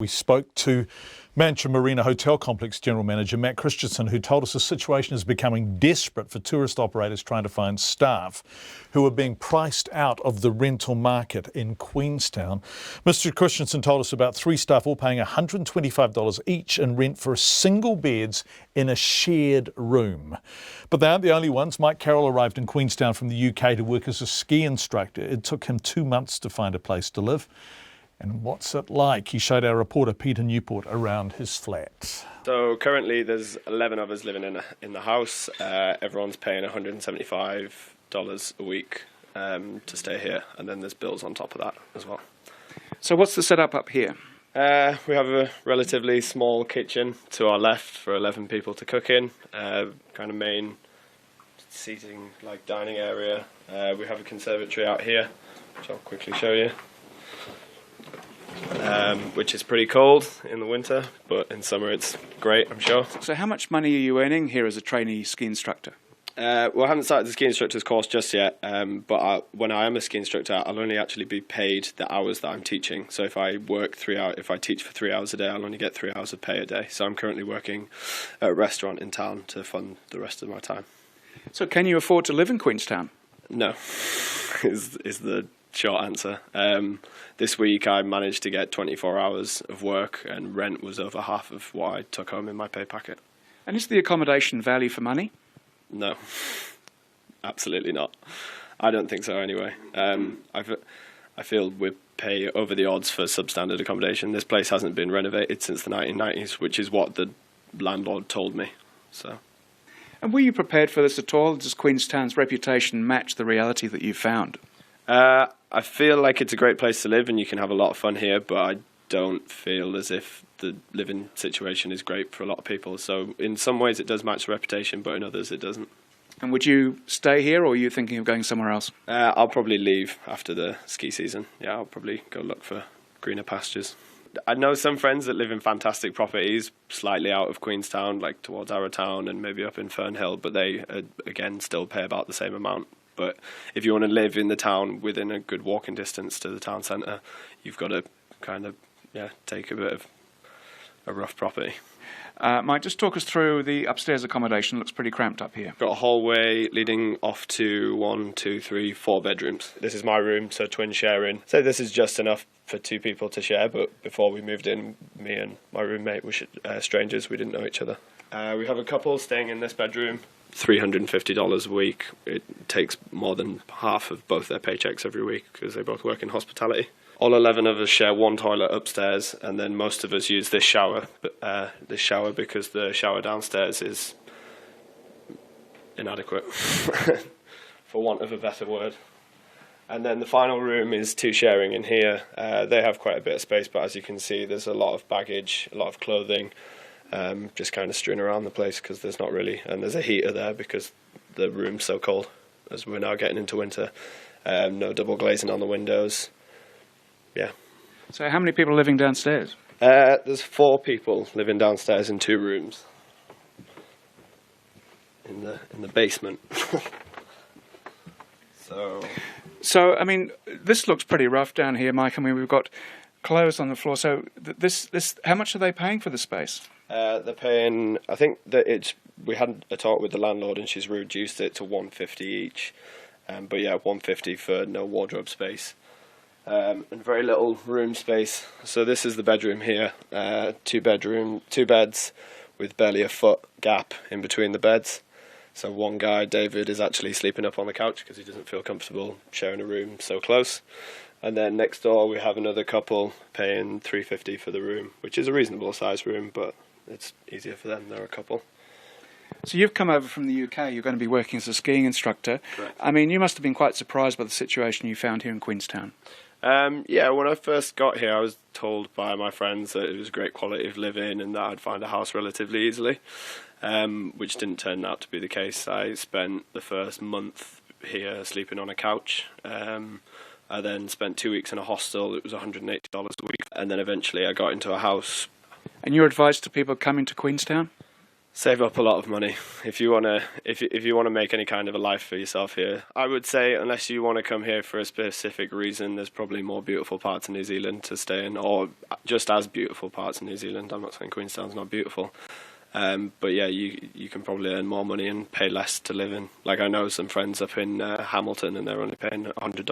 We spoke to Mancha Marina Hotel Complex General Manager Matt Christensen, who told us the situation is becoming desperate for tourist operators trying to find staff who are being priced out of the rental market in Queenstown. Mr. Christensen told us about 3 staff all paying $125 each in rent for single beds in a shared room. But they aren't the only ones. Mike Carroll arrived in Queenstown from the UK to work as a ski instructor. It took him 2 months to find a place to live. And what's it like? He showed our reporter Peter Newport around his flat. So currently there's 11 of us living in the house. Everyone's paying $175 a week to stay here, and then there's bills on top of that as well. So what's the setup up here? We have a relatively small kitchen to our left for 11 people to cook in, kind of main seating, like dining area. We have a conservatory out here, which I'll quickly show you. Which is pretty cold in the winter, but in summer it's great, I'm sure. So how much money are you earning here as a trainee ski instructor? Well, I haven't started the ski instructor's course just yet, but when I am a ski instructor, I'll only actually be paid the hours that I'm teaching. So if I work 3 hours, if I teach for 3 hours a day, I'll only get 3 hours of pay a day. So I'm currently working at a restaurant in town to fund the rest of my time. So can you afford to live in Queenstown? No, is the short answer. This week I managed to get 24 hours of work, and rent was over half of what I took home in my pay packet. And is the accommodation value for money? No, absolutely not. I don't think so anyway. I feel we pay over the odds for substandard accommodation. This place hasn't been renovated since the 1990s, which is what the landlord told me. So. And were you prepared for this at all? Does Queenstown's reputation match the reality that you found? I feel like it's a great place to live and you can have a lot of fun here, but I don't feel as if the living situation is great for a lot of people. So in some ways it does match the reputation, but in others it doesn't. And would you stay here, or are you thinking of going somewhere else? I'll probably leave after the ski season. Yeah, I'll probably go look for greener pastures. I know some friends that live in fantastic properties slightly out of Queenstown, like towards Arrowtown and maybe up in Fernhill, but they, again, still pay about the same amount. But if you want to live in the town within a good walking distance to the town centre, you've got to kind of take a bit of a rough property. Mike, just talk us through the upstairs accommodation. It looks pretty cramped up here. Got a hallway leading off to 1, 2, 3, 4 bedrooms. This is my room, so twin sharing. So this is just enough for 2 people to share, but before we moved in, me and my roommate were strangers. We didn't know each other. We have a couple staying in this bedroom. $350 a week. It takes more than half of both their paychecks every week because they both work in hospitality. All 11 of us share one toilet upstairs, and then most of us use this shower because the shower downstairs is inadequate, for want of a better word. And then the final room is 2 sharing in here. They have quite a bit of space, but as you can see, there's a lot of baggage, a lot of clothing, just kind of strewn around the place because there's not really, and there's a heater there because the room's so cold as we're now getting into winter. No double glazing on the windows. Yeah. So how many people are living downstairs? There's 4 people living downstairs in 2 rooms in the basement. So I mean, this looks pretty rough down here, Mike. I mean, we've got clothes on the floor. So this how much are they paying for the space? They're paying, I think that we had a talk with the landlord and she's reduced it to $150 each. But yeah, $150 for no wardrobe space. And very little room space. So this is the bedroom here. 2 beds with barely a foot gap in between the beds. So one guy, David, is actually sleeping up on the couch because he doesn't feel comfortable sharing a room so close. And then next door we have another couple paying $350 for the room, which is a reasonable size room, but it's easier for them. They're a couple. So you've come over from the UK. You're going to be working as a skiing instructor. Correct. I mean, you must have been quite surprised by the situation you found here in Queenstown. Yeah, when I first got here, I was told by my friends that it was a great quality of living and that I'd find a house relatively easily, which didn't turn out to be the case. I spent the first month here sleeping on a couch. I then spent 2 weeks in a hostel. It was $180 a week. And then eventually I got into a house. And your advice to people coming to Queenstown? Save up a lot of money if you wanna make any kind of a life for yourself here. I would say unless you want to come here for a specific reason, there's probably more beautiful parts of New Zealand to stay in, or just as beautiful parts of New Zealand. I'm not saying Queenstown's not beautiful, but yeah, you can probably earn more money and pay less to live in. Like I know some friends up in Hamilton, and they're only paying $100